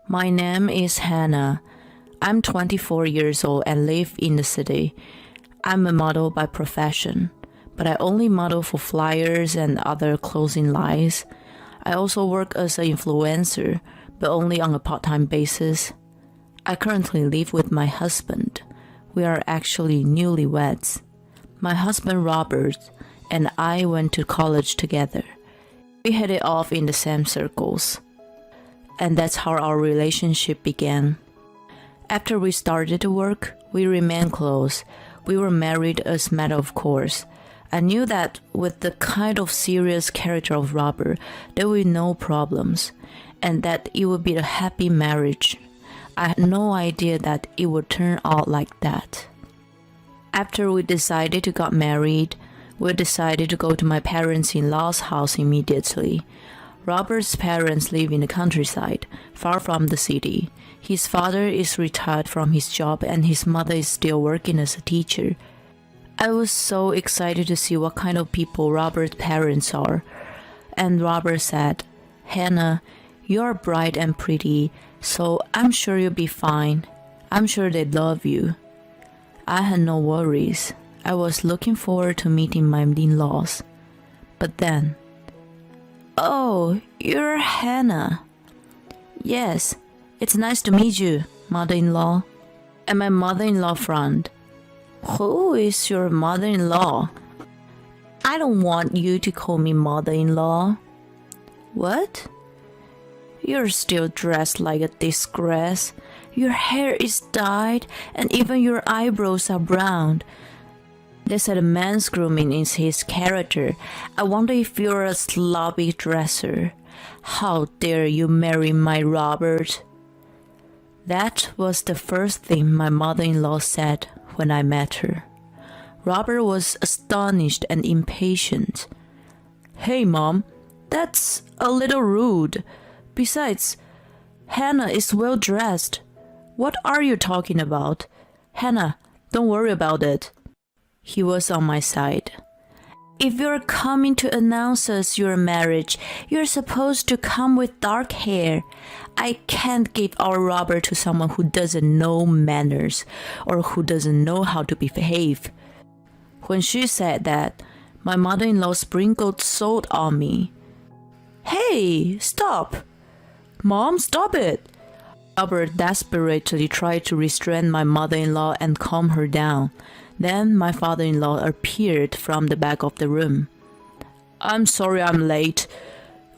My name is Hannah. I'm 24 years old and live in the city. I'm a model by profession, but I only model for flyers and other clothing lines. I also work as an influencer, but only on a part-time basis. I currently live with my husband. We are actually newlyweds. My husband Robert and I went to college together. We hit it off in the same circles. And that's how our relationship began. After we started to work, we remained close. We were married as a matter of course. I knew that with the kind of serious character of Robert, there would be no problems, and that it would be a happy marriage. I had no idea that it would turn out like that. After we decided to get married, we decided to go to my parents-in-law's house immediately. Robert's parents live in the countryside, far from the city. His father is retired from his job and his mother is still working as a teacher. I was so excited to see what kind of people Robert's parents are. And Robert said, "Hannah, you're bright and pretty, so I'm sure you'll be fine. I'm sure they love you." I had no worries. I was looking forward to meeting my in-laws. But then, "Oh, you're Hannah." "Yes, it's nice to meet you, mother-in-law." And my mother-in-law frowned. "Who is your mother-in-law?" "I don't want you to call me mother-in-law." "What?" "You're still dressed like a disgrace. Your hair is dyed and even your eyebrows are brown. They said a man's grooming is his character. I wonder if you're a sloppy dresser. How dare you marry my Robert?" That was the first thing my mother-in-law said when I met her. Robert was astonished and impatient. "Hey, Mom, that's a little rude. Besides, Hannah is well dressed. What are you talking about? Hannah, don't worry about it." He was on my side. "If you're coming to announce us your marriage, you're supposed to come with dark hair. I can't give our Robert to someone who doesn't know manners or who doesn't know how to behave." When she said that, my mother-in-law sprinkled salt on me. "Hey, stop! Mom, stop it!" Robert desperately tried to restrain my mother-in-law and calm her down. Then my father-in-law appeared from the back of the room. "I'm sorry I'm late.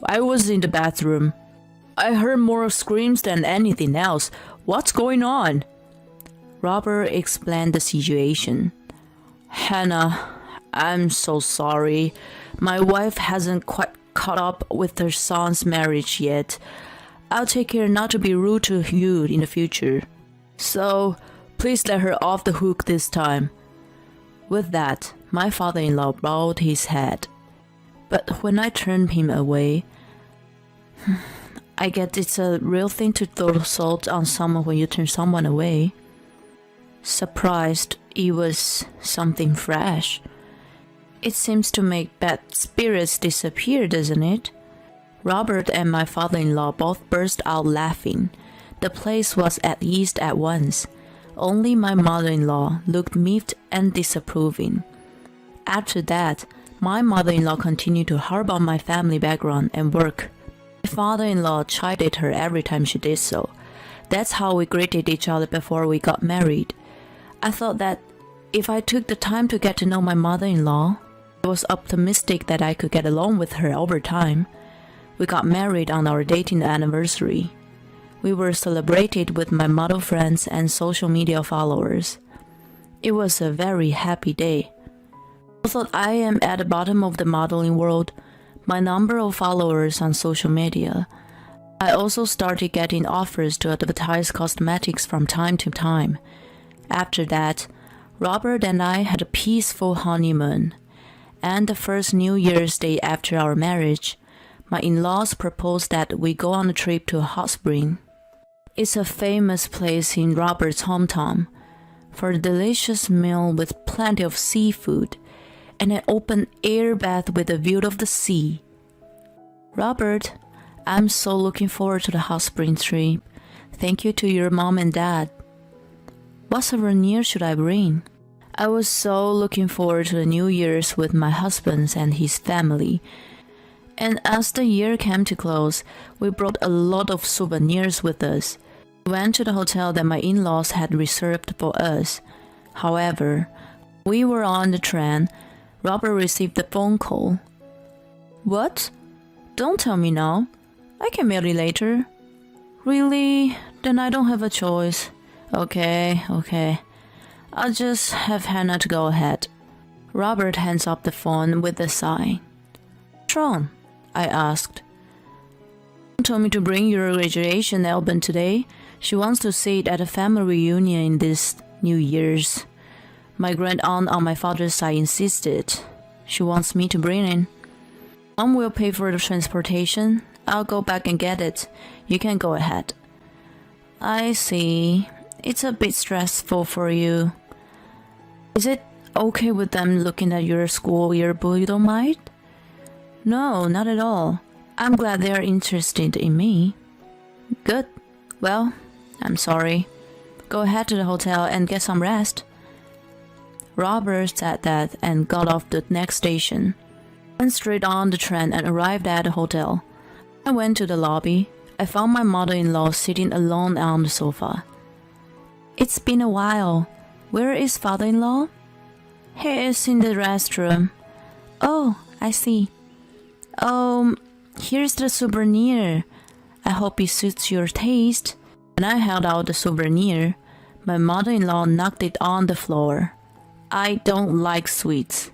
I was in the bathroom. I heard more screams than anything else. What's going on?" Robert explained the situation. "Hannah, I'm so sorry. My wife hasn't quite caught up with her son's marriage yet. I'll take care not to be rude to you in the future. So, please let her off the hook this time." With that, my father-in-law bowed his head. But when I turned him away, I guess it's a real thing to throw salt on someone when you turn someone away. Surprised, it was something fresh. It seems to make bad spirits disappear, doesn't it? Robert and my father-in-law both burst out laughing. The place was at ease at once. Only my mother-in-law looked miffed and disapproving. After that, my mother-in-law continued to harp on my family background and work. My father-in-law chided her every time she did so. That's how we greeted each other before we got married. I thought that if I took the time to get to know my mother-in-law, I was optimistic that I could get along with her over time. We got married on our dating anniversary. We were celebrated with my model friends and social media followers. It was a very happy day. Although I am at the bottom of the modeling world, my number of followers on social media, I also started getting offers to advertise cosmetics from time to time. After that, Robert and I had a peaceful honeymoon. And the first New Year's Day after our marriage, my in-laws proposed that we go on a trip to a hot spring. It's a famous place in Robert's hometown for a delicious meal with plenty of seafood and an open air bath with a view of the sea. "Robert, I'm so looking forward to the hot spring trip. Thank you to your mom and dad. What souvenir should I bring? I was so looking forward to the New Year's with my husband and his family. And as the year came to close, we brought a lot of souvenirs with us. We went to the hotel that my in-laws had reserved for us. However, we were on the train. Robert received a phone call. What? Don't tell me now. I can mail it later. Really? Then I don't have a choice. Okay. I'll just have Hannah to go ahead. Robert hands up the phone with a sigh. What's wrong? I asked. Mom told me to bring your graduation album today. She wants to see it at a family reunion this New Year's. My grand aunt on my father's side insisted. She wants me to bring it. Mom will pay for the transportation. I'll go back and get it. You can go ahead. I see. It's a bit stressful for you. Is it okay with them looking at your school yearbook, you don't mind? No, not at all. I'm glad they're interested in me. Good. Well, I'm sorry. Go ahead to the hotel and get some rest. Robert said that and got off the next station. Went straight on the train and arrived at the hotel. I went to the lobby. I found my mother-in-law sitting alone on the sofa. It's been a while. Where is father-in-law? He is in the restroom. Oh, I see. Here's the souvenir. I hope it suits your taste. When I held out the souvenir, my mother-in-law knocked it on the floor. I don't like sweets.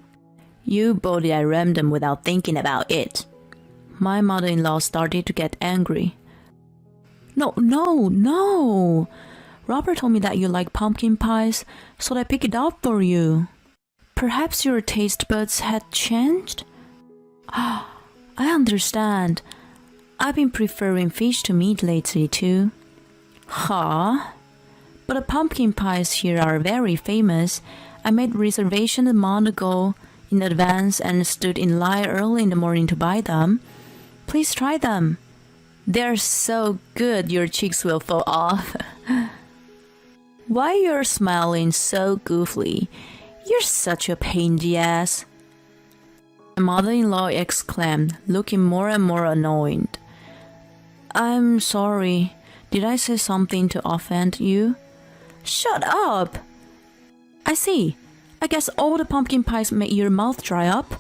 You bought it at random without thinking about it. My mother-in-law started to get angry. No. Robert told me that you like pumpkin pies, so I picked it up for you. Perhaps your taste buds had changed? I understand. I've been preferring fish to meat lately too. Huh? But the pumpkin pies here are very famous. I made reservation a month ago in advance and stood in line early in the morning to buy them. Please try them. They're so good your cheeks will fall off. Why you're smiling so goofily? You're such a pain in the ass. My mother-in-law exclaimed, looking more and more annoyed. I'm sorry. Did I say something to offend you? Shut up! I see. I guess all the pumpkin pies make your mouth dry up.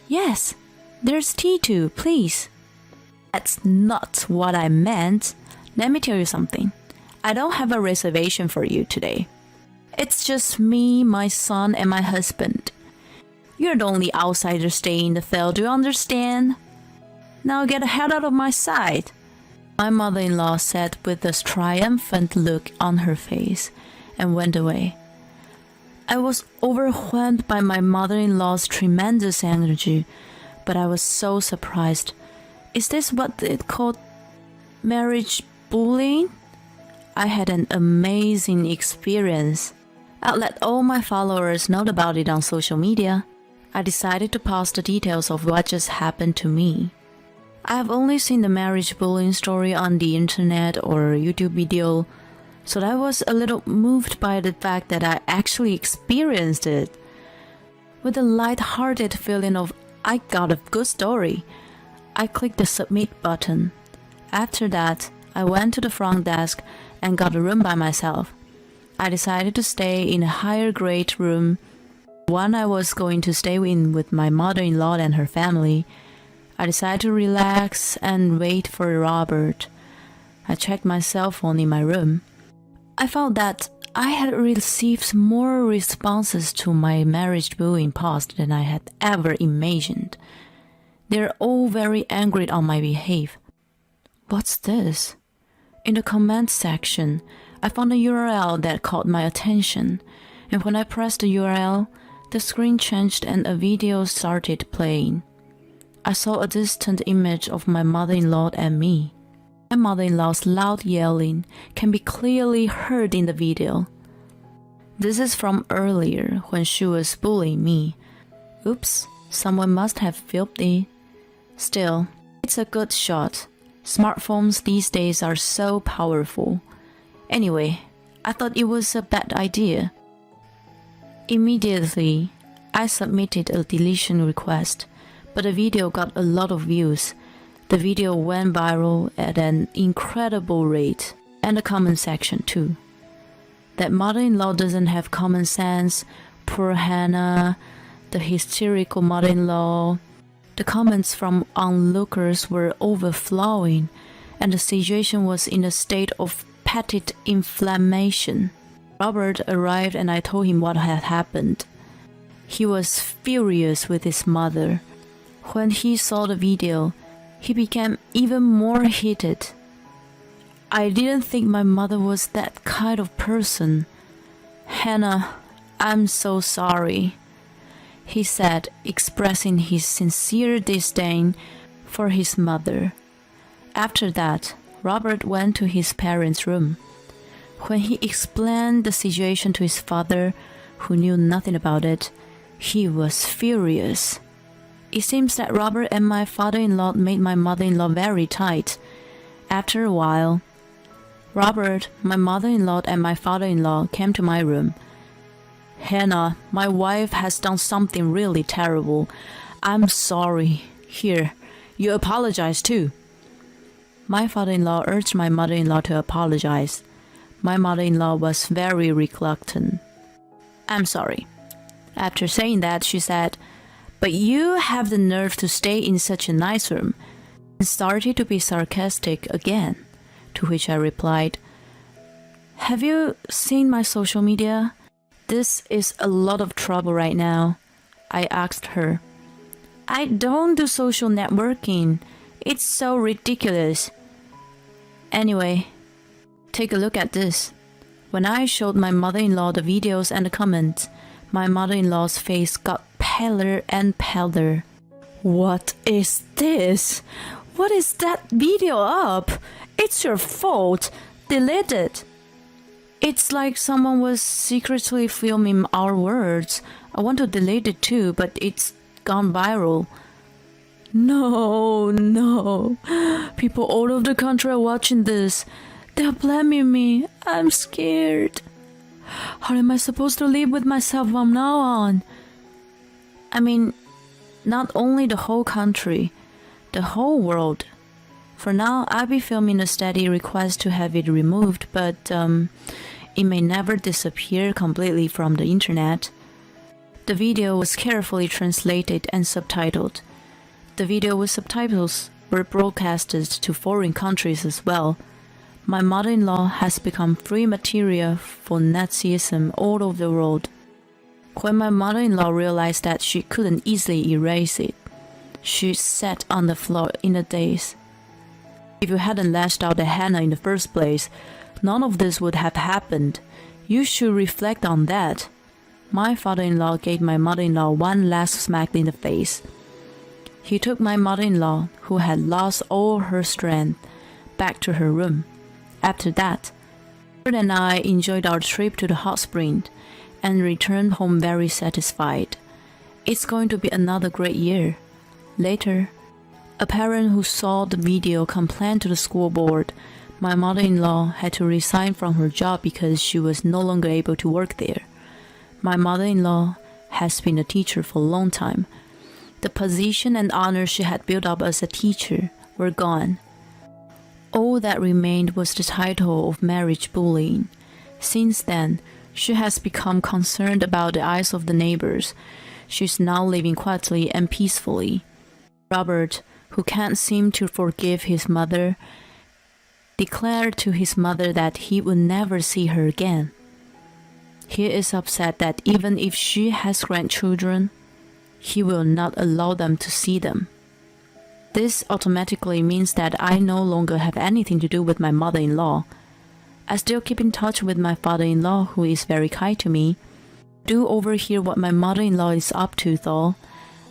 Yes, there's tea too, please. That's not what I meant. Let me tell you something. I don't have a reservation for you today. It's just me, my son, and my husband. You're the only outsider staying in the field, do you understand? Now get the hell out of my sight. My mother-in-law said with a triumphant look on her face and went away. I was overwhelmed by my mother-in-law's tremendous energy, but I was so surprised. Is this what it called marriage bullying? I had an amazing experience. I'll let all my followers know about it on social media. I decided to post the details of what just happened to me. I have only seen the marriage bullying story on the internet or YouTube video, so I was a little moved by the fact that I actually experienced it. With a light-hearted feeling of I got a good story, I clicked the submit button. After that, I went to the front desk and got a room by myself. I decided to stay in a higher grade room, one I was going to stay in with my mother-in-law and her family. I decided to relax and wait for Robert. I checked my cell phone in my room. I found that I had received more responses to my marriage bullying post than I had ever imagined. They're all very angry on my behavior. What's this? In the comment section, I found a URL that caught my attention, and when I pressed the URL, the screen changed and a video started playing. I saw a distant image of my mother-in-law and me. My mother-in-law's loud yelling can be clearly heard in the video. This is from earlier when she was bullying me. Oops, someone must have filmed it. Still, it's a good shot. Smartphones these days are so powerful. Anyway, I thought it was a bad idea. Immediately, I submitted a deletion request, but the video got a lot of views. The video went viral at an incredible rate, and the comment section too. That mother-in-law doesn't have common sense, poor Hannah, the hysterical mother-in-law. The comments from onlookers were overflowing, and the situation was in a state of petit inflammation. Robert arrived and I told him what had happened. He was furious with his mother. When he saw the video, he became even more heated. I didn't think my mother was that kind of person. Hannah, I'm so sorry, he said, expressing his sincere disdain for his mother. After that, Robert went to his parents' room. When he explained the situation to his father, who knew nothing about it, he was furious. It seems that Robert and my father-in-law made my mother-in-law very tight. After a while, Robert, my mother-in-law, and my father-in-law came to my room. Hannah, my wife has done something really terrible. I'm sorry. Here, you apologize too. My father-in-law urged my mother-in-law to apologize. My mother-in-law was very reluctant. I'm sorry. After saying that, she said, but you have the nerve to stay in such a nice room, and started to be sarcastic again, to which I replied, have you seen my social media? This is a lot of trouble right now. I asked her. I don't do social networking. It's so ridiculous. Anyway, take a look at this. When I showed my mother-in-law the videos and the comments, my mother-in-law's face got paler and paler. What is this? What is that video up? It's your fault. Delete it. It's like someone was secretly filming our words. I want to delete it too, but it's gone viral. No. People all over the country are watching this. They're blaming me. I'm scared. How am I supposed to live with myself from now on? I mean, not only the whole country, the whole world. For now, I'll be filming a steady request to have it removed, but it may never disappear completely from the internet. The video was carefully translated and subtitled. The video with subtitles were broadcasted to foreign countries as well. My mother-in-law has become free material for Nazism all over the world. When my mother-in-law realized that she couldn't easily erase it, she sat on the floor in a daze. If you hadn't lashed out at Hannah in the first place, none of this would have happened. You should reflect on that. My father-in-law gave my mother-in-law one last smack in the face. He took my mother-in-law, who had lost all her strength, back to her room. After that, Robert and I enjoyed our trip to the hot spring and returned home very satisfied. It's going to be another great year. Later, a parent who saw the video complained to the school board. My mother-in-law had to resign from her job because she was no longer able to work there. My mother-in-law has been a teacher for a long time. The position and honor she had built up as a teacher were gone. All that remained was the title of marriage bullying. Since then, she has become concerned about the eyes of the neighbors. She's now living quietly and peacefully. Robert, who can't seem to forgive his mother, declared to his mother that he would never see her again. He is upset that even if she has grandchildren, he will not allow them to see them. This automatically means that I no longer have anything to do with my mother-in-law. I still keep in touch with my father-in-law, who is very kind to me. I do overhear what my mother-in-law is up to though.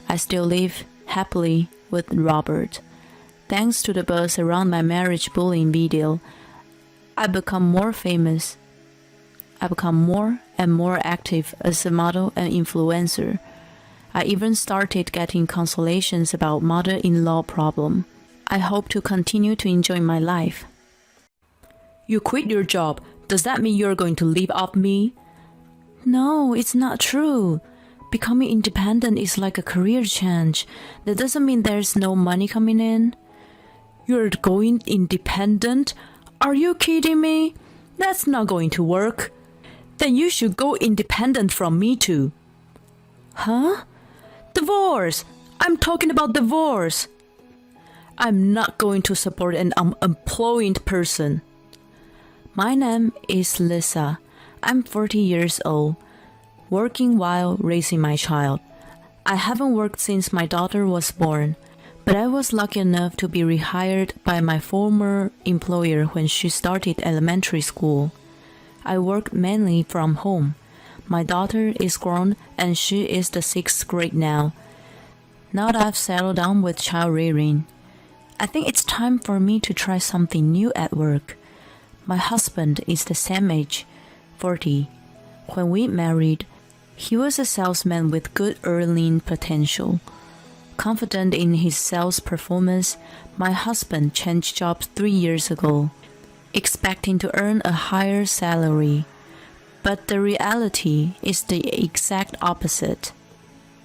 I still live happily with Robert. Thanks to the buzz around my marriage bullying video, I become more famous. I become more and more active as a model and influencer. I even started getting consolations about mother-in-law problem. I hope to continue to enjoy my life. You quit your job, Does that mean you're going to live off me? No, it's not true. Becoming independent is like a career change. That doesn't mean there's no money coming in. You're going independent? Are you kidding me? That's not going to work. Then you should go independent from me too. Huh? Divorce! I'm talking about divorce. I'm not going to support an unemployed person. My name is Lisa. I'm 40 years old, working while raising my child. I haven't worked since my daughter was born, but I was lucky enough to be rehired by my former employer when she started elementary school. I worked mainly from home. My daughter is grown and she is the 6th grade now. Now that I've settled down with child rearing, I think it's time for me to try something new at work. My husband is the same age, 40. When we married, he was a salesman with good earning potential. Confident in his sales performance, my husband changed jobs 3 years ago, expecting to earn a higher salary. But the reality is the exact opposite.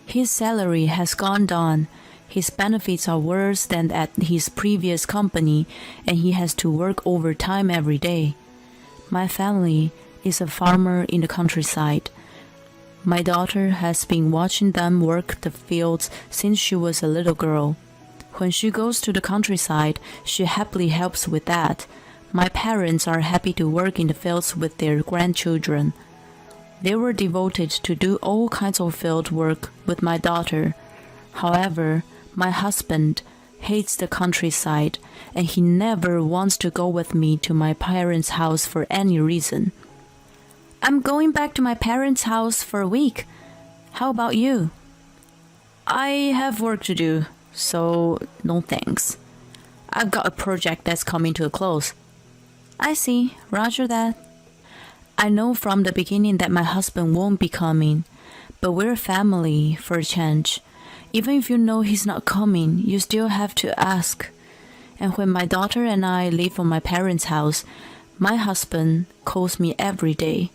His salary has gone down, his benefits are worse than at his previous company, and he has to work overtime every day. My family is a farmer in the countryside. My daughter has been watching them work the fields since she was a little girl. When she goes to the countryside, she happily helps with that. My parents are happy to work in the fields with their grandchildren. They were devoted to do all kinds of field work with my daughter. However, my husband hates the countryside, and he never wants to go with me to my parents' house for any reason. I'm going back to my parents' house for a week. How about you? I have work to do, so no thanks. I've got a project that's coming to a close. I see, roger that. I know from the beginning that my husband won't be coming, but we're family for a change. Even if you know he's not coming, you still have to ask. And when my daughter and I live on my parents' house, my husband calls me every day.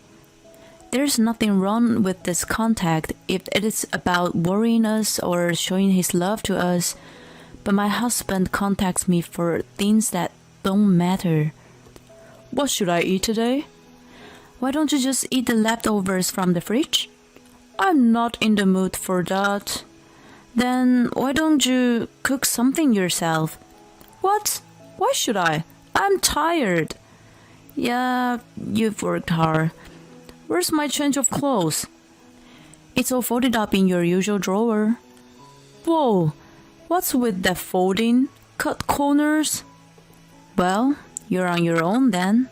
There's nothing wrong with this contact if it is about worrying us or showing his love to us, but my husband contacts me for things that don't matter. What should I eat today? Why don't you just eat the leftovers from the fridge? I'm not in the mood for that. Then why don't you cook something yourself? What? Why should I? I'm tired. Yeah, you've worked hard. Where's my change of clothes? It's all folded up in your usual drawer. Whoa, what's with that folding? Cut corners? Well, you're on your own then.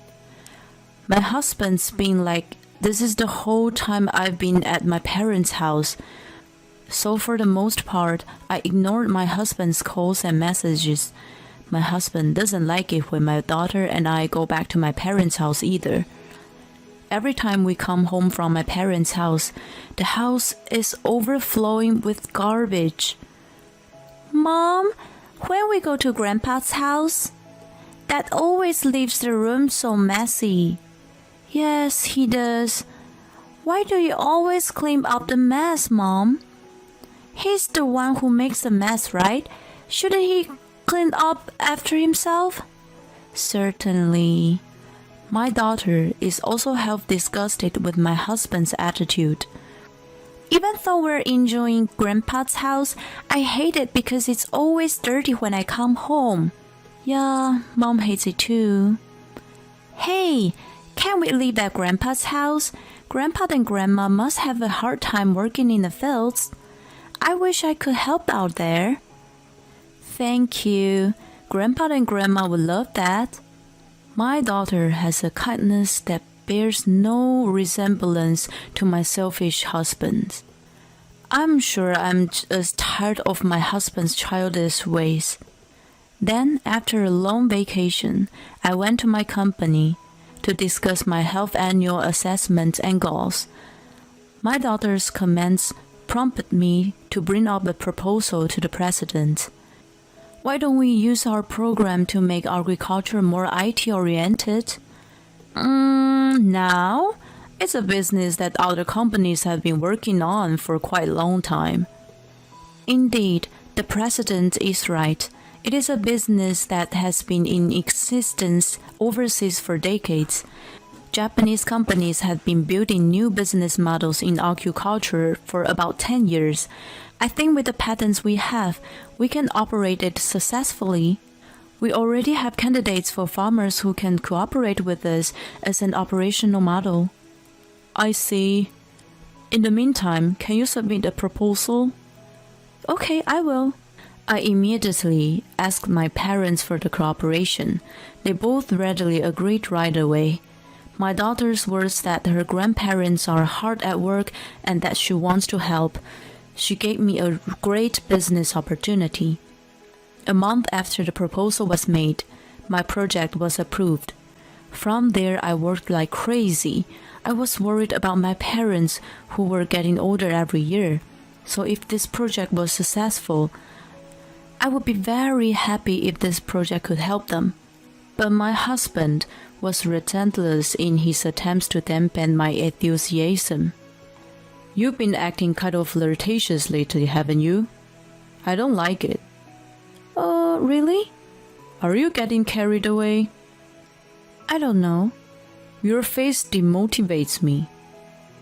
My husband's been like this is the whole time I've been at my parents' house. So for the most part, I ignored my husband's calls and messages. My husband doesn't like it when my daughter and I go back to my parents' house either. Every time we come home from my parents' house, the house is overflowing with garbage. Mom, when we go to Grandpa's house, Dad always leaves the room so messy. Yes, he does. Why do you always clean up the mess, Mom? He's the one who makes the mess, right? Shouldn't he clean up after himself? Certainly. My daughter is also half disgusted with my husband's attitude. Even though we're enjoying Grandpa's house, I hate it because it's always dirty when I come home. Yeah, Mom hates it too. Hey, can't we live at Grandpa's house? Grandpa and Grandma must have a hard time working in the fields. I wish I could help out there. Thank you. Grandpa and Grandma would love that. My daughter has a kindness that bears no resemblance to my selfish husband. I'm sure I'm just tired of my husband's childish ways. Then, after a long vacation, I went to my company to discuss my health annual assessment and goals. My daughter's comments prompted me to bring up a proposal to the president. Why don't we use our program to make agriculture more IT-oriented? Now, it's a business that other companies have been working on for quite a long time. Indeed, the president is right. It is a business that has been in existence overseas for decades. Japanese companies have been building new business models in agriculture for about 10 years. I think with the patents we have, we can operate it successfully. We already have candidates for farmers who can cooperate with us as an operational model. I see. In the meantime, can you submit a proposal? Okay, I will. I immediately asked my parents for the cooperation. They both readily agreed right away. My daughter's words that her grandparents are hard at work and that she wants to help. She gave me a great business opportunity. A month after the proposal was made, my project was approved. From there, I worked like crazy. I was worried about my parents who were getting older every year. So if this project was successful, I would be very happy if this project could help them. But my husband was relentless in his attempts to dampen my enthusiasm. You've been acting kind of flirtatious lately, haven't you? I don't like it. Really? Are you getting carried away? I don't know. Your face demotivates me.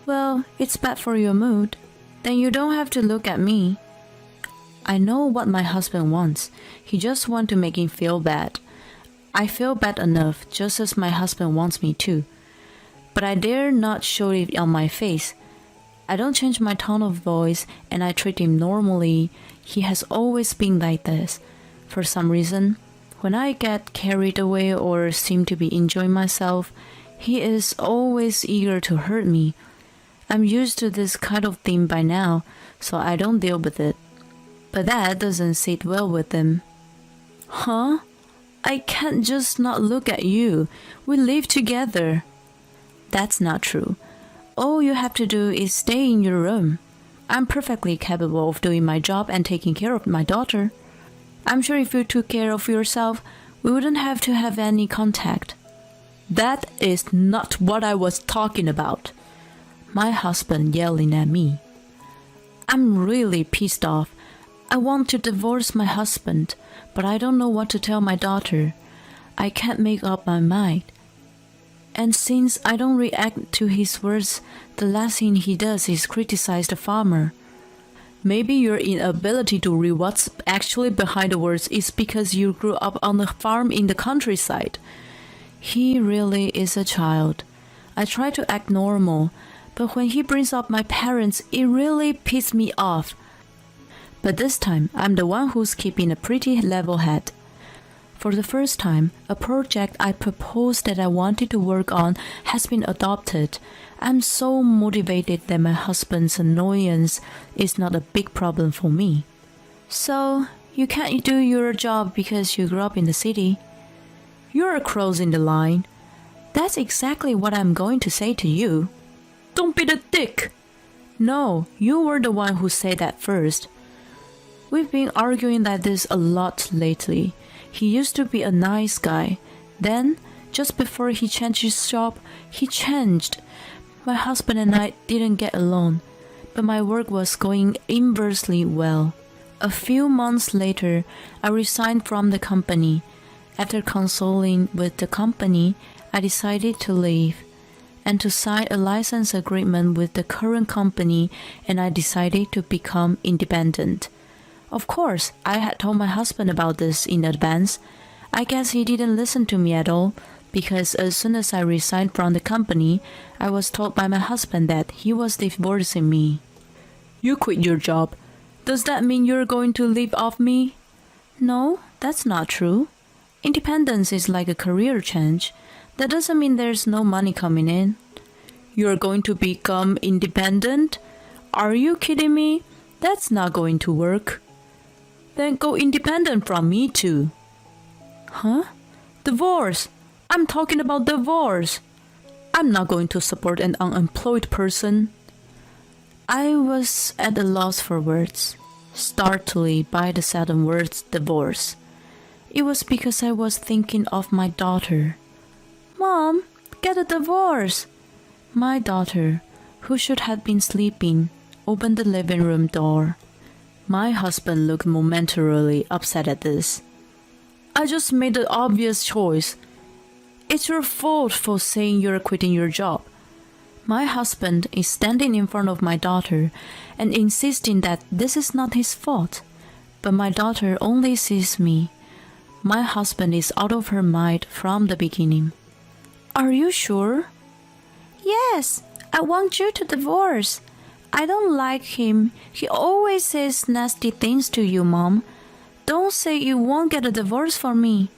Well, it's bad for your mood. Then you don't have to look at me. I know what my husband wants. He just wants to make him feel bad. I feel bad enough, just as my husband wants me to. But I dare not show it on my face. I don't change my tone of voice and I treat him normally. He has always been like this. For some reason, when I get carried away or seem to be enjoying myself, he is always eager to hurt me. I'm used to this kind of thing by now, so I don't deal with it. But that doesn't sit well with him. Huh? I can't just not look at you. We live together. That's not true. All you have to do is stay in your room. I'm perfectly capable of doing my job and taking care of my daughter. I'm sure if you took care of yourself, we wouldn't have to have any contact. That is not what I was talking about. My husband yelling at me. I'm really pissed off. I want to divorce my husband, but I don't know what to tell my daughter. I can't make up my mind. And since I don't react to his words, the last thing he does is criticize the farmer. Maybe your inability to read what's actually behind the words is because you grew up on a farm in the countryside. He really is a child. I try to act normal, but when he brings up my parents, it really pisses me off. But this time, I'm the one who's keeping a pretty level head. For the first time, a project I proposed that I wanted to work on has been adopted. I'm so motivated that my husband's annoyance is not a big problem for me. So, you can't do your job because you grew up in the city. You're crossing the line. That's exactly what I'm going to say to you. Don't be the dick! No, you were the one who said that first. We've been arguing like this a lot lately. He used to be a nice guy. Then, just before he changed his job, he changed. My husband and I didn't get along, but my work was going inversely well. A few months later, I resigned from the company. After consulting with the company, I decided to leave and to sign a license agreement with the current company, and I decided to become independent. Of course, I had told my husband about this in advance. I guess he didn't listen to me at all, because as soon as I resigned from the company, I was told by my husband that he was divorcing me. You quit your job. Does that mean you're going to live off me? No, that's not true. Independence is like a career change. That doesn't mean there's no money coming in. You're going to become independent? Are you kidding me? That's not going to work. Then go independent from me too. Huh? Divorce! I'm talking about divorce! I'm not going to support an unemployed person. I was at a loss for words, startled by the sudden words divorce. It was because I was thinking of my daughter. Mom, get a divorce. My daughter, who should have been sleeping, opened the living room door. My husband looked momentarily upset at this. I just made the obvious choice. It's your fault for saying you're quitting your job. My husband is standing in front of my daughter and insisting that this is not his fault. But my daughter only sees me. My husband is out of her mind from the beginning. Are you sure? Yes, I want you to divorce. I don't like him. He always says nasty things to you, Mom. Don't say you won't get a divorce for me.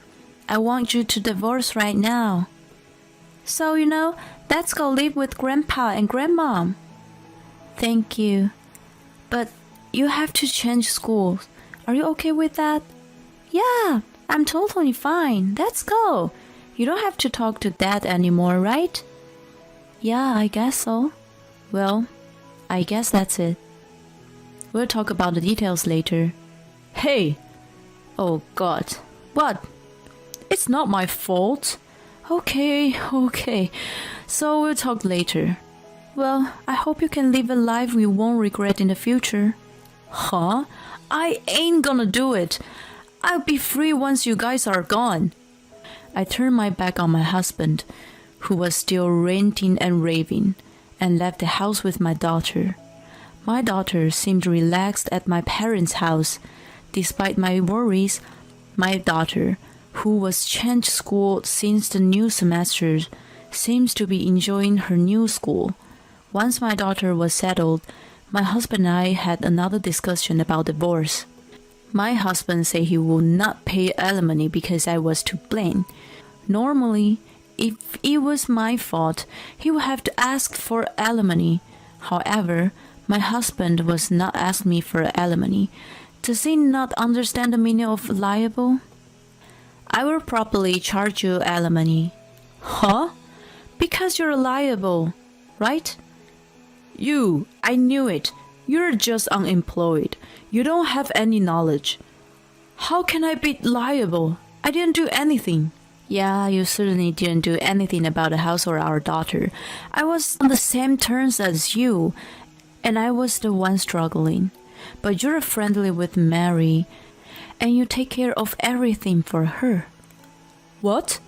I want you to divorce right now. So, let's go live with Grandpa and Grandmom. Thank you. But you have to change schools. Are you okay with that? Yeah, I'm totally fine. Let's go. You don't have to talk to Dad anymore, right? Yeah, I guess so. Well, I guess that's it. We'll talk about the details later. Hey! Oh God. What? It's not my fault. Okay. So we'll talk later. Well, I hope you can live a life you won't regret in the future. Huh? I ain't gonna do it. I'll be free once you guys are gone. I turned my back on my husband, who was still ranting and raving, and left the house with my daughter. My daughter seemed relaxed at my parents' house. Despite my worries, my daughter, who was changed school since the new semester, seems to be enjoying her new school. Once my daughter was settled, my husband and I had another discussion about divorce. My husband said he would not pay alimony because I was to blame. Normally, if it was my fault, he would have to ask for alimony. However, my husband was not asking me for alimony. Does he not understand the meaning of liable? I will properly charge you alimony. Huh? Because you're liable, right? I knew it. You're just unemployed. You don't have any knowledge. How can I be liable? I didn't do anything. Yeah, you certainly didn't do anything about the house or our daughter. I was on the same terms as you, and I was the one struggling. But you're friendly with Mary, and you take care of everything for her. What?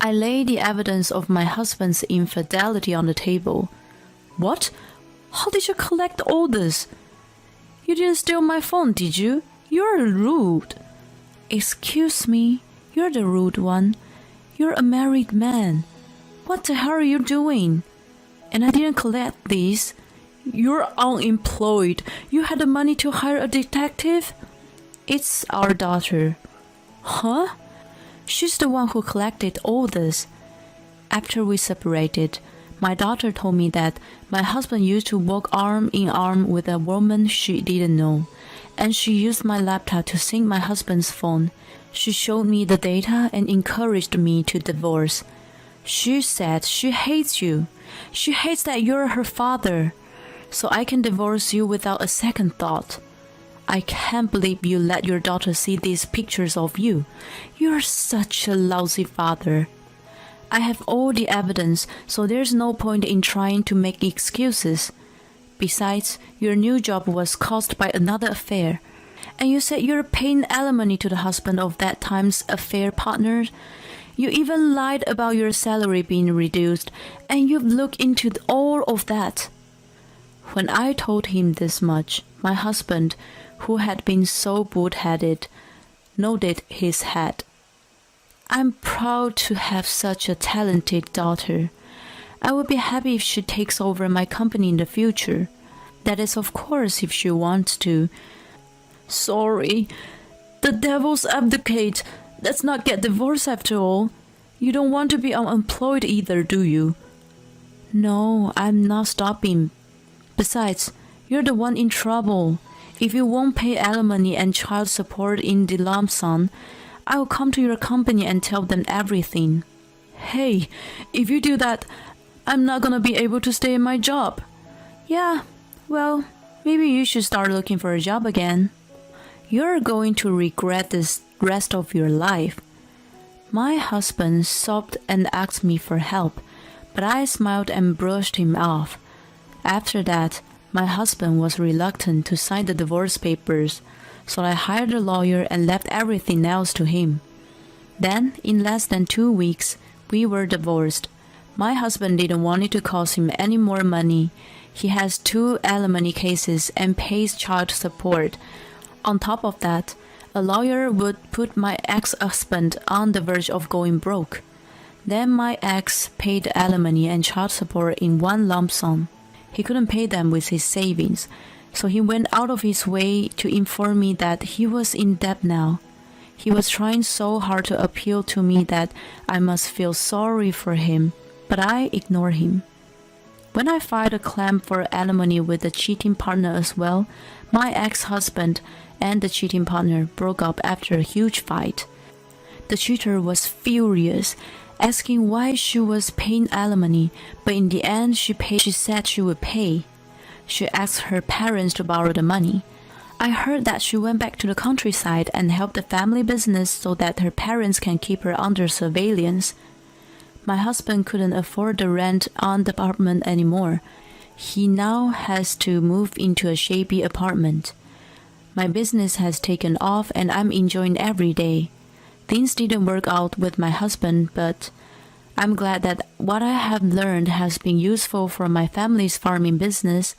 I laid the evidence of my husband's infidelity on the table. What? How did you collect all this? You didn't steal my phone, did you? You're rude. Excuse me, you're the rude one. You're a married man. What the hell are you doing? And I didn't collect these. You're unemployed. You had the money to hire a detective? It's our daughter. Huh? She's the one who collected all this. After we separated, my daughter told me that my husband used to walk arm in arm with a woman she didn't know, and she used my laptop to sync my husband's phone. She showed me the data and encouraged me to divorce. She said she hates you. She hates that you're her father. So I can divorce you without a second thought. I can't believe you let your daughter see these pictures of you. You're such a lousy father. I have all the evidence, so there's no point in trying to make excuses. Besides, your new job was caused by another affair. And you said you're paying alimony to the husband of that time's affair partner. You even lied about your salary being reduced, and you've looked into all of that. When I told him this much, my husband, who had been so bull-headed, nodded his head. I'm proud to have such a talented daughter. I would be happy if she takes over my company in the future. That is, of course, if she wants to. Sorry, the devil's advocate. Let's not get divorced after all. You don't want to be unemployed either, do you? No, I'm not stopping. Besides, you're the one in trouble. If you won't pay alimony and child support in the lump sum, I will come to your company and tell them everything. Hey, if you do that, I'm not gonna be able to stay in my job. Yeah, well, maybe you should start looking for a job again. You're going to regret this rest of your life. My husband sobbed and asked me for help, but I smiled and brushed him off. After that, my husband was reluctant to sign the divorce papers, so I hired a lawyer and left everything else to him. Then, in less than 2 weeks, we were divorced. My husband didn't want it to cost him any more money. He has 2 alimony cases and pays child support. On top of that, a lawyer would put my ex-husband on the verge of going broke. Then my ex paid alimony and child support in one lump sum. He couldn't pay them with his savings, so he went out of his way to inform me that he was in debt now. He was trying so hard to appeal to me that I must feel sorry for him, but I ignored him. When I filed a claim for alimony with the cheating partner as well, my ex-husband and the cheating partner broke up after a huge fight. The cheater was furious, asking why she was paying alimony, but in the end she said she would pay. She asked her parents to borrow the money. I heard that she went back to the countryside and helped the family business so that her parents can keep her under surveillance. My husband couldn't afford the rent on the apartment anymore. He now has to move into a shabby apartment. My business has taken off and I'm enjoying every day. Things didn't work out with my husband, but I'm glad that what I have learned has been useful for my family's farming business.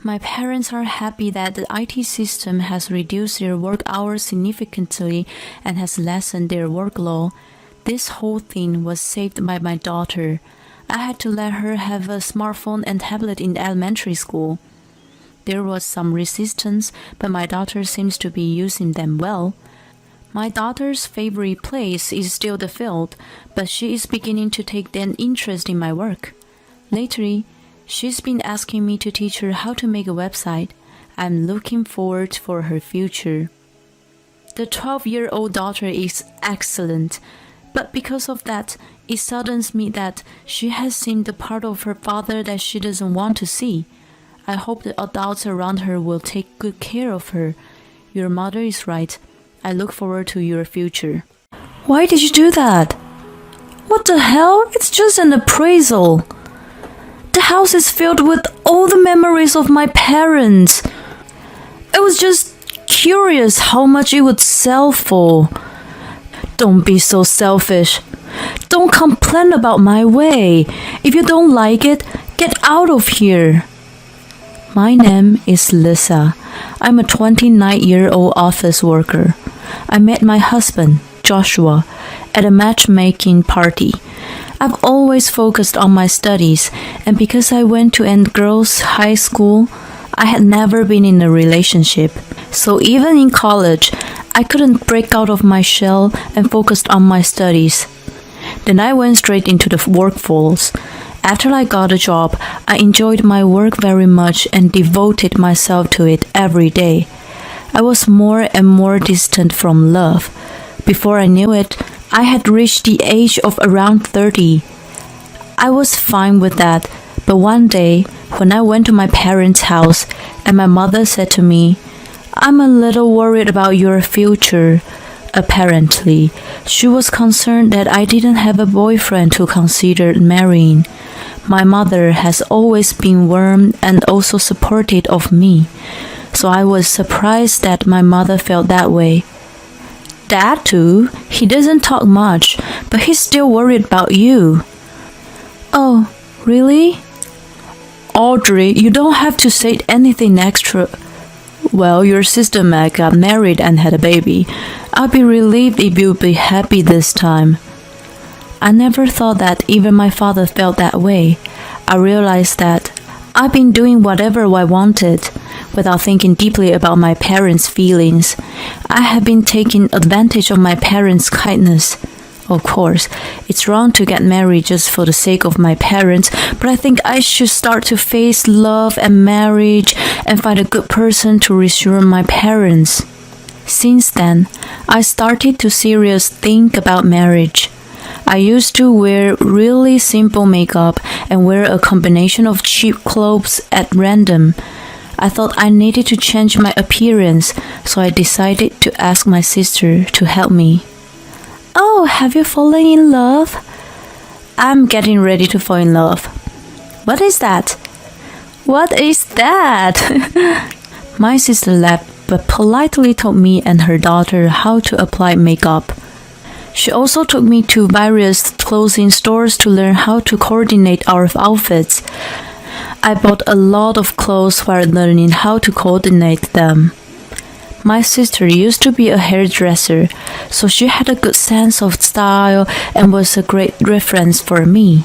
My parents are happy that the IT system has reduced their work hours significantly and has lessened their workload. This whole thing was saved by my daughter. I had to let her have a smartphone and tablet in elementary school. There was some resistance, but my daughter seems to be using them well. My daughter's favorite place is still the field, but she is beginning to take an interest in my work. Lately, she's been asking me to teach her how to make a website. I'm looking forward for her future. The 12-year-old daughter is excellent, but because of that, it saddens me that she has seen the part of her father that she doesn't want to see. I hope the adults around her will take good care of her. Your mother is right. I look forward to your future. Why did you do that? What the hell? It's just an appraisal. The house is filled with all the memories of my parents. I was just curious how much it would sell for. Don't be so selfish. Don't complain about my way. If you don't like it, get out of here. My name is Lisa. I'm a 29-year-old office worker. I met my husband, Joshua, at a matchmaking party. I've always focused on my studies, and because I went to a girls' high school, I had never been in a relationship. So even in college, I couldn't break out of my shell and focused on my studies. Then I went straight into the workforce. After I got a job, I enjoyed my work very much and devoted myself to it every day. I was more and more distant from love. Before I knew it, I had reached the age of around 30. I was fine with that, but one day, when I went to my parents' house and my mother said to me, "I'm a little worried about your future." Apparently, she was concerned that I didn't have a boyfriend to consider marrying. My mother has always been warm and also supportive of me, so I was surprised that my mother felt that way. Dad too, he doesn't talk much, but he's still worried about you. Oh, really? Audrey, you don't have to say anything extra. Well, your sister Meg got married and had a baby. I'll be relieved if you'll be happy this time. I never thought that even my father felt that way. I realized that I've been doing whatever I wanted, without thinking deeply about my parents' feelings. I have been taking advantage of my parents' kindness. Of course, it's wrong to get married just for the sake of my parents, but I think I should start to face love and marriage and find a good person to reassure my parents. Since then, I started to seriously think about marriage. I used to wear really simple makeup and wear a combination of cheap clothes at random. I thought I needed to change my appearance, so I decided to ask my sister to help me. Oh, have you fallen in love? I'm getting ready to fall in love. What is that? What is that? My sister laughed but politely told me and her daughter how to apply makeup. She also took me to various clothing stores to learn how to coordinate our outfits. I bought a lot of clothes while learning how to coordinate them. My sister used to be a hairdresser, so she had a good sense of style and was a great reference for me.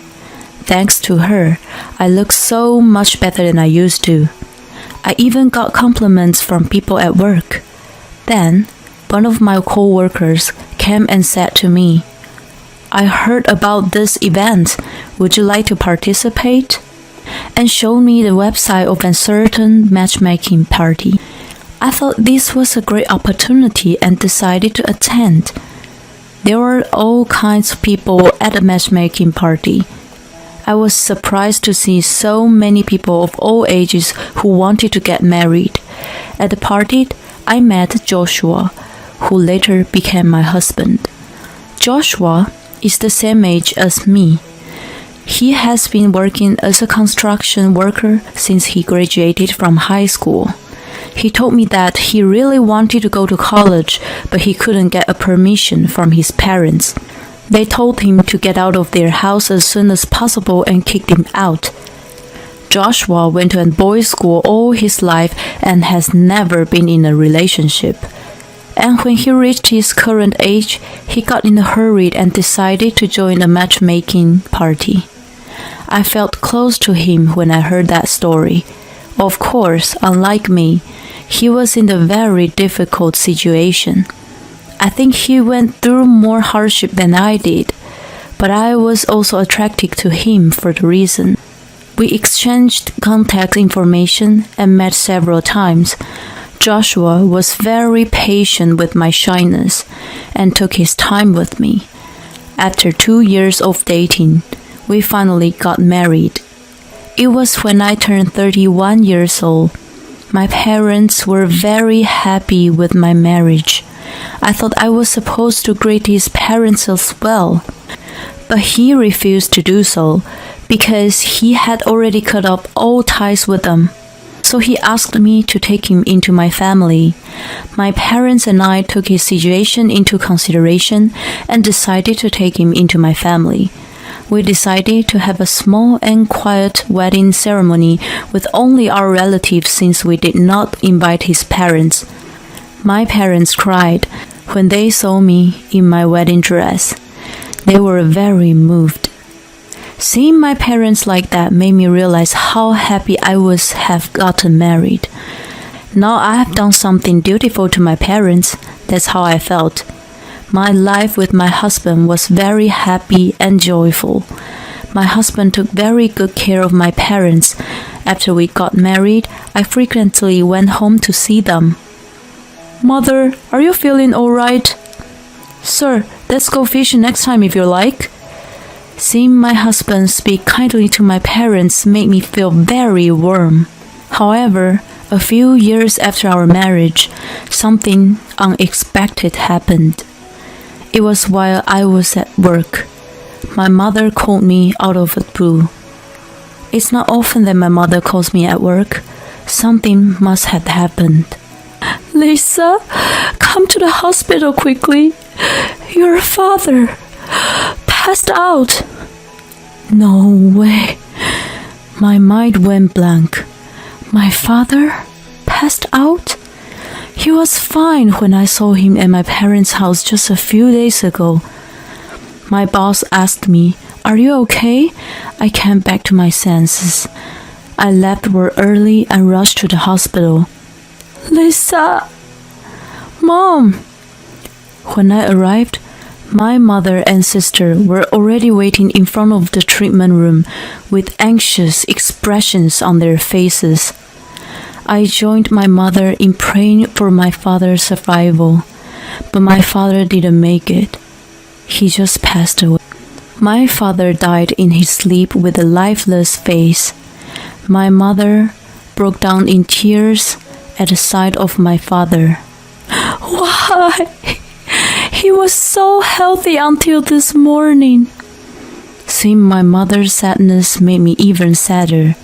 Thanks to her, I look so much better than I used to. I even got compliments from people at work. Then, one of my co-workers came and said to me, I heard about this event. Would you like to participate? And showed me the website of a certain matchmaking party. I thought this was a great opportunity and decided to attend. There were all kinds of people at the matchmaking party. I was surprised to see so many people of all ages who wanted to get married. At the party, I met Joshua, who later became my husband. Joshua is the same age as me. He has been working as a construction worker since he graduated from high school. He told me that he really wanted to go to college, but he couldn't get a permission from his parents. They told him to get out of their house as soon as possible and kicked him out. Joshua went to a boys' school all his life and has never been in a relationship. And when he reached his current age, he got in a hurry and decided to join a matchmaking party. I felt close to him when I heard that story. Of course, unlike me, he was in a very difficult situation. I think he went through more hardship than I did, but I was also attracted to him for the reason. We exchanged contact information and met several times. Joshua was very patient with my shyness and took his time with me. After 2 years of dating, we finally got married. It was when I turned 31 years old. My parents were very happy with my marriage. I thought I was supposed to greet his parents as well, but he refused to do so because he had already cut off all ties with them. So he asked me to take him into my family. My parents and I took his situation into consideration and decided to take him into my family. We decided to have a small and quiet wedding ceremony with only our relatives since we did not invite his parents. My parents cried when they saw me in my wedding dress. They were very moved. Seeing my parents like that made me realize how happy I was have gotten married. Now I have done something dutiful to my parents. That's how I felt. My life with my husband was very happy and joyful. My husband took very good care of my parents. After we got married, I frequently went home to see them. Mother, are you feeling all right? Sir, let's go fishing next time if you like. Seeing my husband speak kindly to my parents made me feel very warm. However, a few years after our marriage, something unexpected happened. It was while I was at work. My mother called me out of the blue. It's not often that my mother calls me at work. Something must have happened. Lisa, come to the hospital quickly. Your father passed out. No way. My mind went blank. My father passed out? He was fine when I saw him at my parents' house just a few days ago. My boss asked me, "Are you okay?" I came back to my senses. I left work early and rushed to the hospital. Lisa! Mom! When I arrived, my mother and sister were already waiting in front of the treatment room with anxious expressions on their faces. I joined my mother in praying for my father's survival, but my father didn't make it. He just passed away. My father died in his sleep with a lifeless face. My mother broke down in tears at the sight of my father. Why? He was so healthy until this morning. Seeing my mother's sadness made me even sadder.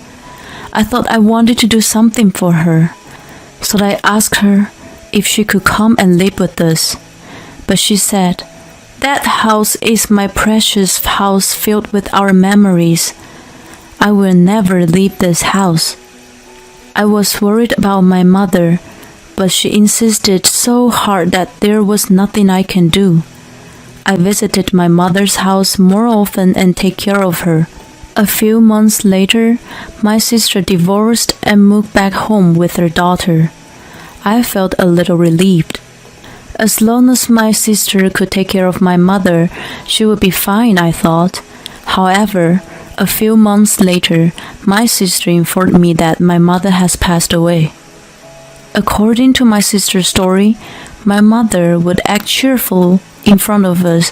I thought I wanted to do something for her, so I asked her if she could come and live with us. But she said, "That house is my precious house filled with our memories. I will never leave this house." I was worried about my mother, but she insisted so hard that there was nothing I can do. I visited my mother's house more often and take care of her. A few months later, my sister divorced and moved back home with her daughter. I felt a little relieved. As long as my sister could take care of my mother, she would be fine, I thought. However, a few months later, my sister informed me that my mother has passed away. According to my sister's story, my mother would act cheerful in front of us,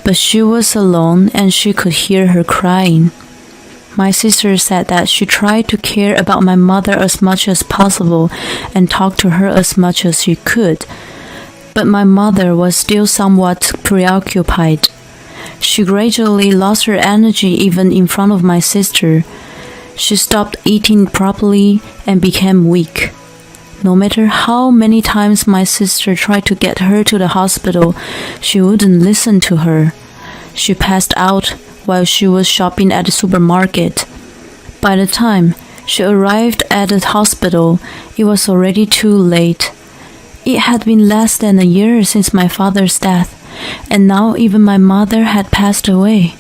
but she was alone and she could hear her crying. My sister said that she tried to care about my mother as much as possible and talk to her as much as she could, but my mother was still somewhat preoccupied. She gradually lost her energy even in front of my sister. She stopped eating properly and became weak. No matter how many times my sister tried to get her to the hospital, she wouldn't listen to her. She passed out while she was shopping at the supermarket. By the time she arrived at the hospital, it was already too late. It had been less than a year since my father's death, and now even my mother had passed away.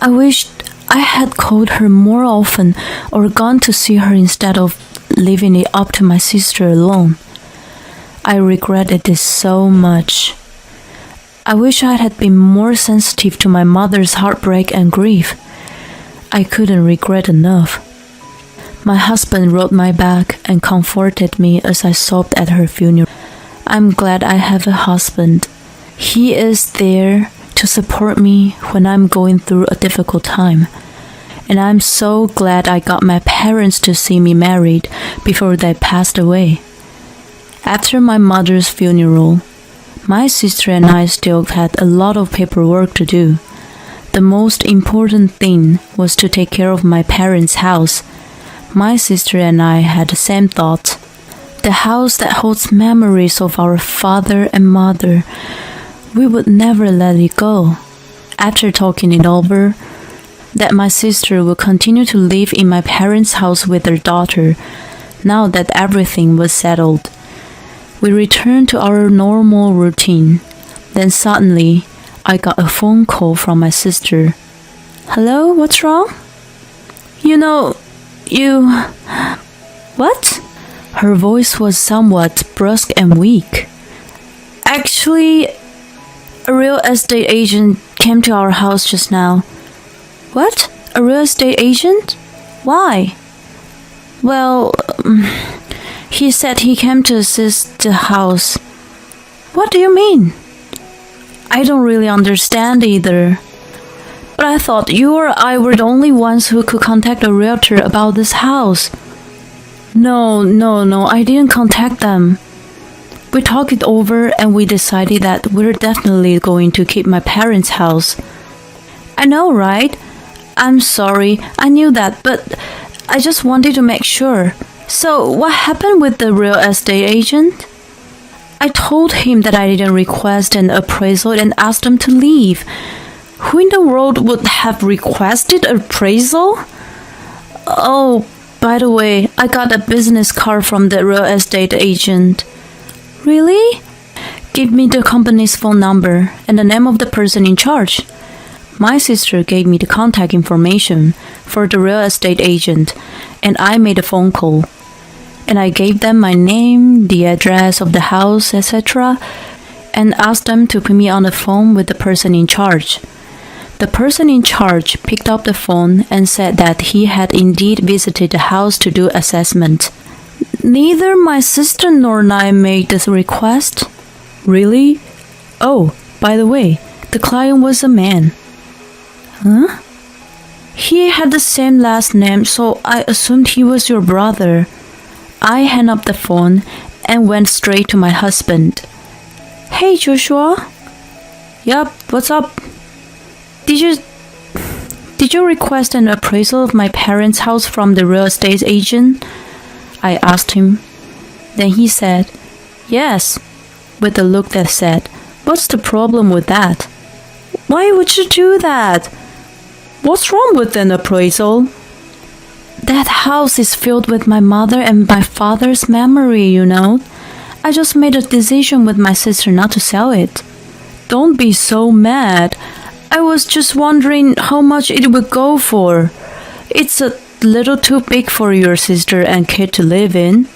I wished I had called her more often or gone to see her instead of leaving it up to my sister alone. I regretted this so much. I wish I had been more sensitive to my mother's heartbreak and grief. I couldn't regret enough. My husband rode my back and comforted me as I sobbed at her funeral. I'm glad I have a husband. He is there to support me when I'm going through a difficult time. And I'm so glad I got my parents to see me married before they passed away. After my mother's funeral, my sister and I still had a lot of paperwork to do. The most important thing was to take care of my parents' house. My sister and I had the same thought. The house that holds memories of our father and mother. We would never let it go. After talking it over, that my sister would continue to live in my parents' house with her daughter, now that everything was settled. We returned to our normal routine. Then suddenly, I got a phone call from my sister. "Hello, what's wrong?" You... What? Her voice was somewhat brusque and weak. "Actually, a real estate agent came to our house just now." "What? A real estate agent? Why?" "Well, he said he came to assist the house." "What do you mean?" "I don't really understand either. But I thought you or I were the only ones who could contact a realtor about this house." No, I didn't contact them. We talked it over and we decided that we're definitely going to keep my parents' house." "I know, right? I'm sorry, I knew that, but I just wanted to make sure. So, what happened with the real estate agent?" "I told him that I didn't request an appraisal and asked him to leave." "Who in the world would have requested appraisal?" "Oh, by the way, I got a business card from the real estate agent." "Really?" "Give me the company's phone number and the name of the person in charge." My sister gave me the contact information for the real estate agent, and I made a phone call. And I gave them my name, the address of the house, etc., and asked them to put me on the phone with the person in charge. The person in charge picked up the phone and said that he had indeed visited the house to do assessment. "Neither my sister nor I made this request." "Really? Oh, by the way, the client was a man." "Huh?" "He had the same last name, so I assumed he was your brother." I hung up the phone and went straight to my husband. "Hey, Joshua, Yup, what's up? Did you request an appraisal of my parents' house from the real estate agent? I asked him. Then he said, yes, with a look that said, what's the problem with that? Why would you do that? What's wrong with an appraisal? That house is filled with my mother and my father's memory, you know. I just made a decision with my sister not to sell it. Don't be so mad. I was just wondering how much it would go for. It's a little too big for your sister and kid to live in.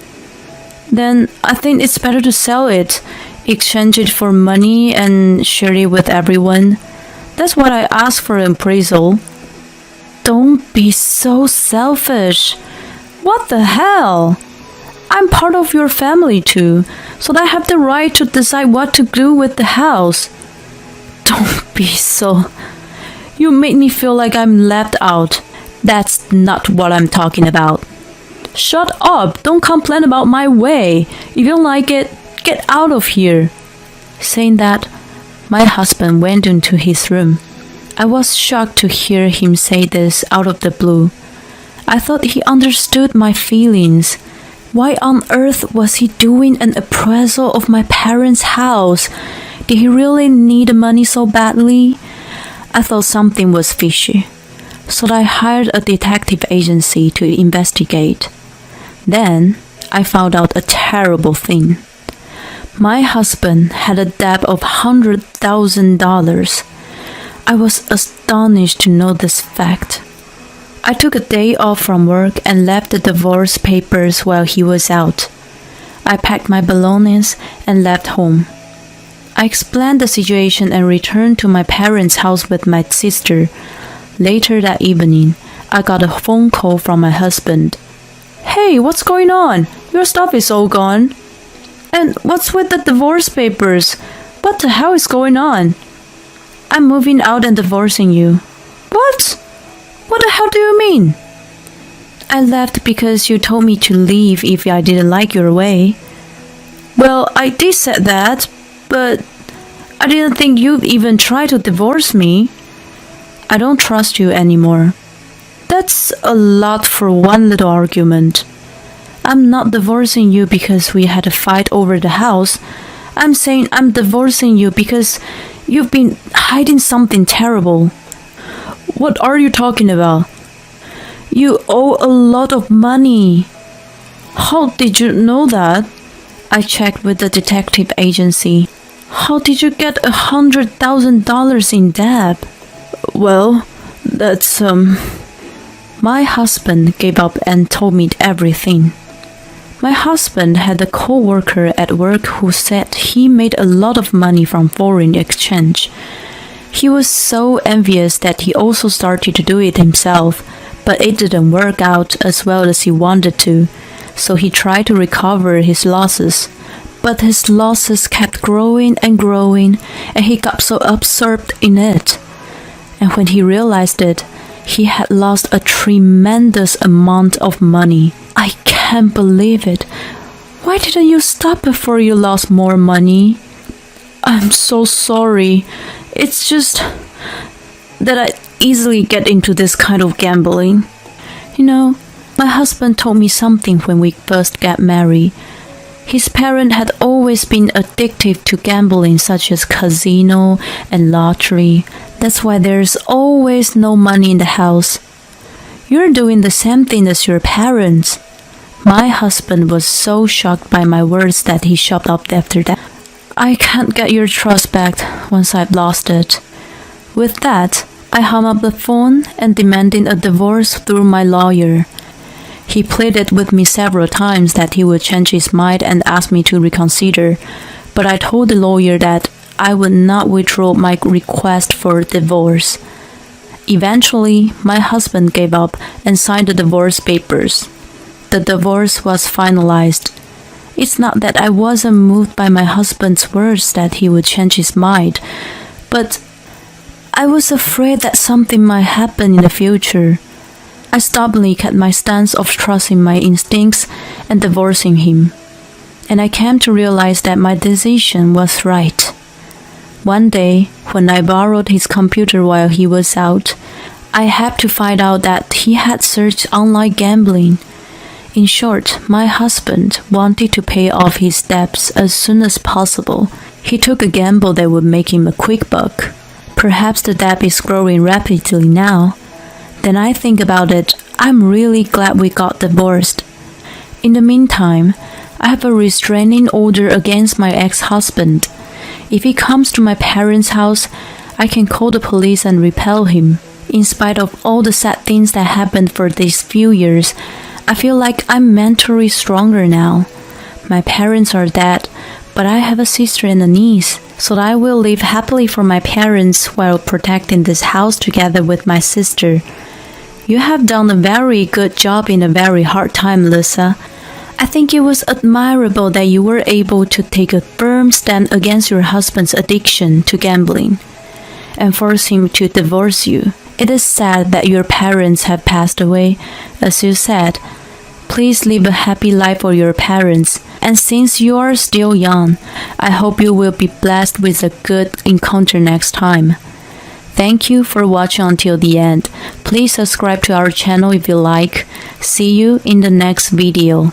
Then I think it's better to sell it, exchange it for money and share it with everyone. That's what I asked for an appraisal. Don't be so selfish. What the hell? I'm part of your family too, so I have the right to decide what to do with the house. Don't be so... You made me feel like I'm left out. That's not what I'm talking about. Shut up! Don't complain about my way. If you don't like it, get out of here. Saying that, my husband went into his room. I was shocked to hear him say this out of the blue. I thought he understood my feelings. Why on earth was he doing an appraisal of my parents' house? Did he really need the money so badly? I thought something was fishy, so I hired a detective agency to investigate. Then I found out a terrible thing. My husband had a debt of $100,000. I was astonished to know this fact. I took a day off from work and left the divorce papers while he was out. I packed my belongings and left home. I explained the situation and returned to my parents' house with my sister. Later that evening, I got a phone call from my husband. Hey, what's going on? Your stuff is all gone. And what's with the divorce papers? What the hell is going on? I'm moving out and divorcing you. What? What the hell do you mean? I left because you told me to leave if I didn't like your way. Well, I did say that, but I didn't think you'd even try to divorce me. I don't trust you anymore. That's a lot for one little argument. I'm not divorcing you because we had a fight over the house. I'm saying I'm divorcing you because you've been hiding something terrible. What are you talking about? You owe a lot of money. How did you know that? I checked with the detective agency. How did you get $100,000 in debt? Well, that's My husband gave up and told me everything. My husband had a co-worker at work who said he made a lot of money from foreign exchange. He was so envious that he also started to do it himself, but it didn't work out as well as he wanted to, so he tried to recover his losses. But his losses kept growing and growing, and he got so absorbed in it. And when he realized it, he had lost a tremendous amount of money. I can't believe it. Why didn't you stop before you lost more money? I'm so sorry. It's just that I easily get into this kind of gambling. You know, my husband told me something when we first got married. His parents had always been addicted to gambling, such as casino and lottery. That's why there's always no money in the house. You're doing the same thing as your parents. My husband was so shocked by my words that he shut up after that. I can't get your trust back once I've lost it. With that, I hung up the phone and demanded a divorce through my lawyer. He pleaded with me several times that he would change his mind and ask me to reconsider, but I told the lawyer that I would not withdraw my request for divorce. Eventually, my husband gave up and signed the divorce papers. The divorce was finalized. It's not that I wasn't moved by my husband's words that he would change his mind, but I was afraid that something might happen in the future. I stubbornly kept my stance of trusting my instincts and divorcing him, and I came to realize that my decision was right. One day, when I borrowed his computer while he was out, I happened to find out that he had searched online gambling. In short, my husband wanted to pay off his debts as soon as possible. He took a gamble that would make him a quick buck. Perhaps the debt is growing rapidly now. Then I think about it, I'm really glad we got divorced. In the meantime, I have a restraining order against my ex-husband. If he comes to my parents' house, I can call the police and repel him. In spite of all the sad things that happened for these few years, I feel like I'm mentally stronger now. My parents are dead, but I have a sister and a niece, so I will live happily for my parents while protecting this house together with my sister. You have done a very good job in a very hard time, Lisa. I think it was admirable that you were able to take a firm stand against your husband's addiction to gambling and force him to divorce you. It is sad that your parents have passed away, as you said. Please live a happy life for your parents, and since you are still young, I hope you will be blessed with a good encounter next time. Thank you for watching until the end. Please subscribe to our channel if you like. See you in the next video.